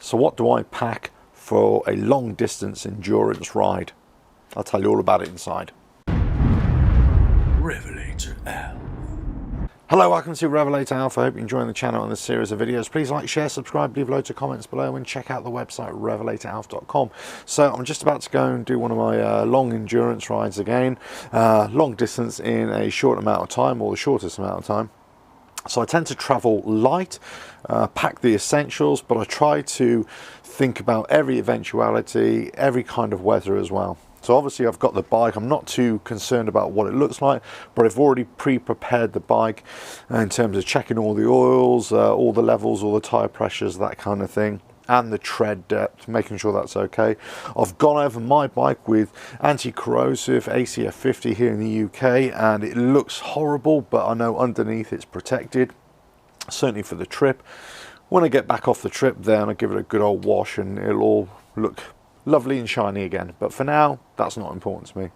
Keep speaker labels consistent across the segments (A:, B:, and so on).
A: So what do I pack for a long distance endurance ride? I'll tell you all about it inside.
B: RevelatorAlf.
A: Hello, welcome to RevelatorAlf. I hope you're enjoying the channel and this series of videos. Please like, share, subscribe, leave loads of comments below and check out the website RevelatorAlf.com. So I'm just about to go and do one of my long endurance rides again. Long distance in a short amount of time, or the shortest amount of time. So I tend to travel light, pack the essentials, but I try to think about every eventuality, every kind of weather as well. So obviously I've got the bike. I'm not too concerned about what it looks like, but I've already pre-prepared the bike in terms of checking all the oils, all the levels, all the tyre pressures, that kind of thing, and the tread depth, making sure that's okay. I've gone over my bike with anti-corrosive ACF 50 here in the UK, and it looks horrible, but I know underneath it's protected, certainly for the trip. When I get back off the trip, then I give it a good old wash and it'll all look lovely and shiny again. But for now, that's not important to me.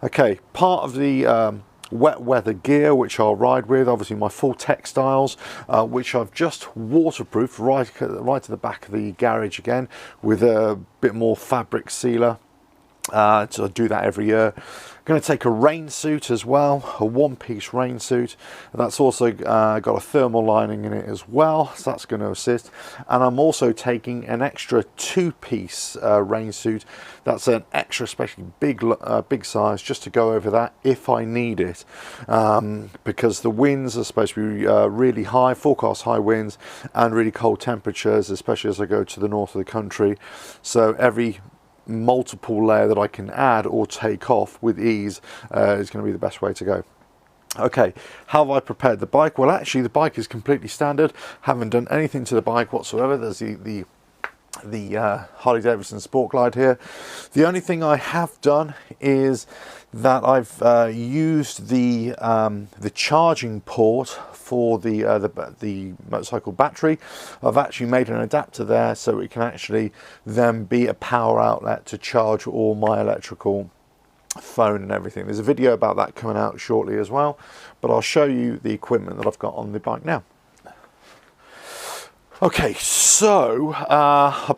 A: Okay, part of the wet weather gear which I'll ride with, obviously my full textiles, which I've just waterproofed right to the back of the garage again with a bit more fabric sealer. So I do that every year. I'm going to take a rain suit as well, a one-piece rain suit. That's also got a thermal lining in it as well, so that's going to assist. And I'm also taking an extra two-piece rain suit. That's an extra, especially big size, just to go over that if I need it, because the winds are supposed to be really high, forecast high winds and really cold temperatures, especially as I go to the north of the country. So every multiple layer that I can add or take off with ease is going to be the best way to go. Okay, how have I prepared the bike? Well, actually the bike is completely standard. Haven't done anything to the bike whatsoever. There's the Harley Davidson Sport Glide here. The only thing I have done is that I've used the charging port for the motorcycle battery. I've actually made an adapter there so it can actually then be a power outlet to charge all my electrical, phone and everything. There's a video about that coming out shortly as well, but I'll show you the equipment that I've got on the bike now. Okay, so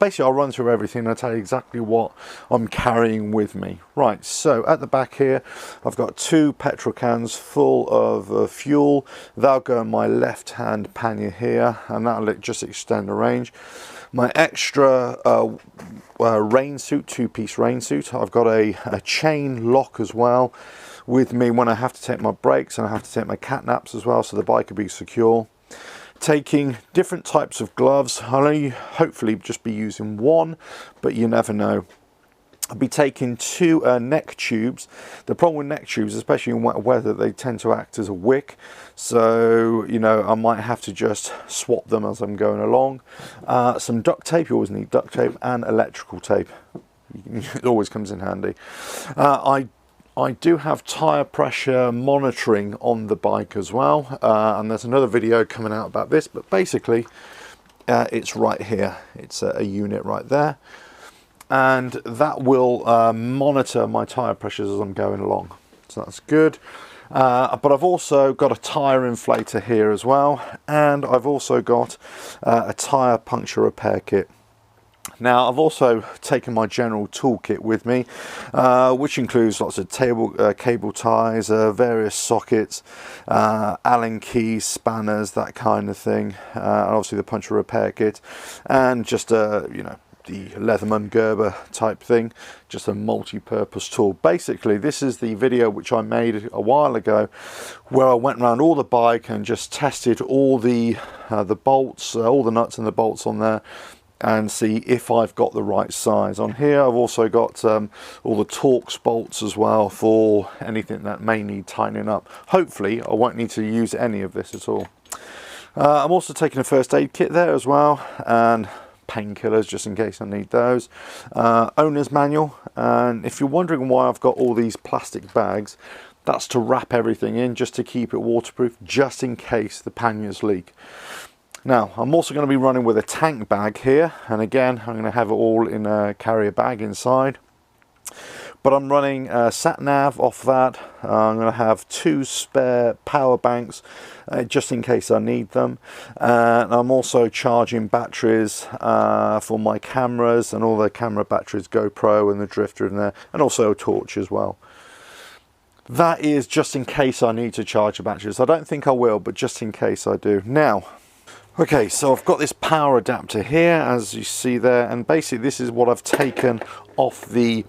A: basically I'll run through everything and I'll tell you exactly what I'm carrying with me. Right, so at the back here I've got two petrol cans full of fuel. That'll go in my left hand pannier here, and that'll just extend the range. My extra rain suit, two-piece rain suit. I've got a chain lock as well with me when I have to take my brakes, and I have to take my cat naps as well, so the bike will be secure. Taking different types of gloves. I'll only hopefully just be using one, but you never know. I'll be taking two neck tubes. The problem with neck tubes, especially in wet weather, they tend to act as a wick. So, you know, I might have to just swap them as I'm going along. Some duct tape, you always need duct tape, and electrical tape. It always comes in handy. I do have tyre pressure monitoring on the bike as well, and there's another video coming out about this, but basically it's right here. It's a unit right there, and that will monitor my tyre pressures as I'm going along, so that's good. But I've also got a tyre inflator here as well, and I've also got a tyre puncture repair kit. Now, I've also taken my general toolkit with me, which includes lots of cable ties, various sockets, Allen keys, spanners, that kind of thing, and obviously the puncture repair kit, and just you know, the Leatherman Gerber type thing, just a multi-purpose tool. Basically, this is the video which I made a while ago, where I went around all the bike and just tested all the bolts, all the nuts and the bolts on there, and see if I've got the right size. On here I've also got all the Torx bolts as well for anything that may need tightening up. Hopefully I won't need to use any of this at all. I'm also taking a first aid kit there as well, and painkillers just in case I need those. Owner's manual, and if you're wondering why I've got all these plastic bags, that's to wrap everything in, just to keep it waterproof, just in case the panniers leak. Now, I'm also going to be running with a tank bag here, and again I'm going to have it all in a carrier bag inside. but I'm running sat nav off that. I'm going to have 2 spare power banks just in case I need them, and I'm also charging batteries for my cameras and all the camera batteries, GoPro and the Drifter in there, and also a torch as well. That is just in case I need to charge the batteries. I don't think I will, but just in case I do. Now, okay, so I've got this power adapter here, as you see there, and basically this is what I've taken off the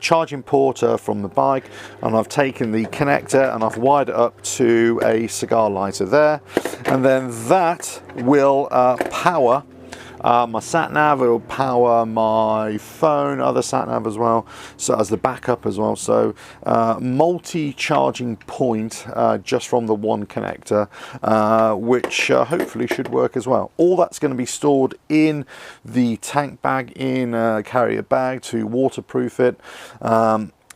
A: charging port from the bike, and I've taken the connector and I've wired it up to a cigar lighter there, and then that will power my sat nav. It will power my phone, other sat nav as well, so as the backup as well. So multi-charging point just from the one connector, which hopefully should work as well. All that's going to be stored in the tank bag, in a carrier bag to waterproof it.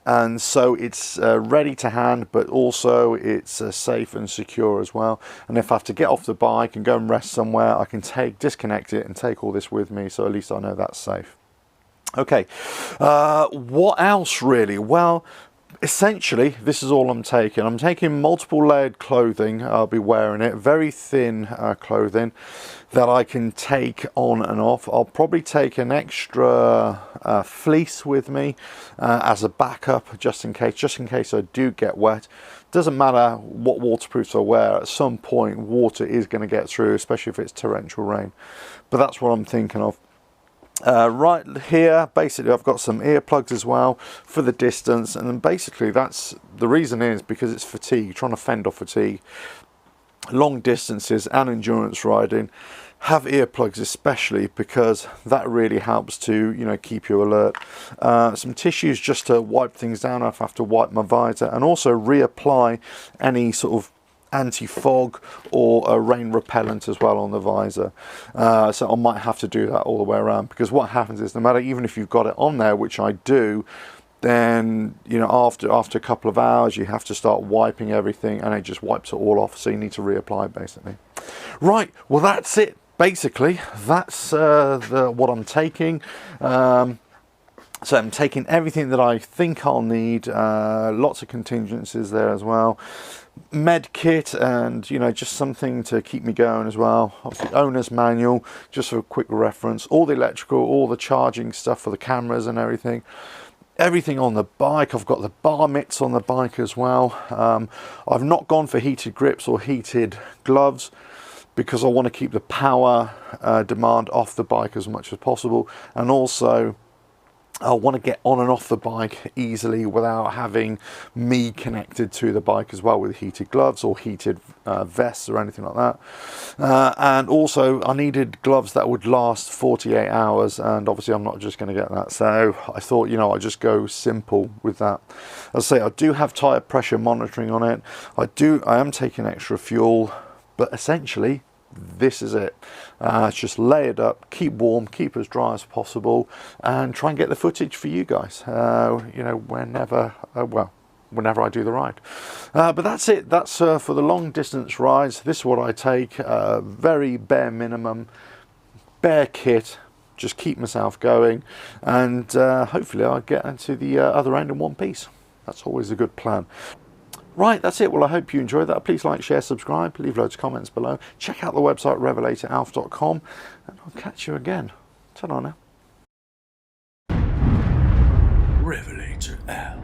A: And so it's ready to hand, but also it's safe and secure as well. And if I have to get off the bike and go and rest somewhere, I can disconnect it and take all this with me, so at least I know that's safe. Okay, what else really? Well, essentially this is all I'm taking. I'm taking multiple layered clothing. I'll be wearing it, very thin clothing that I can take on and off. I'll probably take an extra fleece with me as a backup, just in case I do get wet. Doesn't matter what waterproofs I wear, at some point water is going to get through, especially if it's torrential rain. But that's what I'm thinking of. Right here, basically I've got some earplugs as well for the distance, and then basically that's the reason is because it's fatigue, trying to fend off fatigue. Long distances and endurance riding, have earplugs especially, because that really helps to, you know, keep you alert. Some tissues just to wipe things down if I have to wipe my visor, and also reapply any sort of anti-fog or a rain repellent as well on the visor. So I might have to do that all the way around, because what happens is, no matter, even if you've got it on there, which I do, then, you know, after a couple of hours you have to start wiping everything, and it just wipes it all off, so you need to reapply basically. Right, well that's it basically. That's what I'm taking. So I'm taking everything that I think I'll need. Lots of contingencies there as well. Med kit, and you know, just something to keep me going as well. Obviously owner's manual, just for a quick reference. All the electrical, all the charging stuff for the cameras and everything. Everything on the bike. I've got the bar mitts on the bike as well. I've not gone for heated grips or heated gloves, because I want to keep the power demand off the bike as much as possible, and also I want to get on and off the bike easily without having me connected to the bike as well with heated gloves or heated vests or anything like that. And also I needed gloves that would last 48 hours, and obviously I'm not just going to get that, so I thought, you know, I'll just go simple with that. As I say, I do have tire pressure monitoring on it. I am taking extra fuel, but essentially this is it. It's just lay it up, keep warm, keep as dry as possible, and try and get the footage for you guys, you know, whenever I do the ride. But that's it. That's for the long distance rides. This is what I take. Very bare minimum, bare kit, just keep myself going, and hopefully I'll get into the other end in one piece. That's always a good plan. Right, that's it. Well, I hope you enjoyed that. Please like, share, subscribe, leave loads of comments below. Check out the website RevelatorAlf.com, and I'll catch you again. Ta-ra now.
B: RevelatorAlf.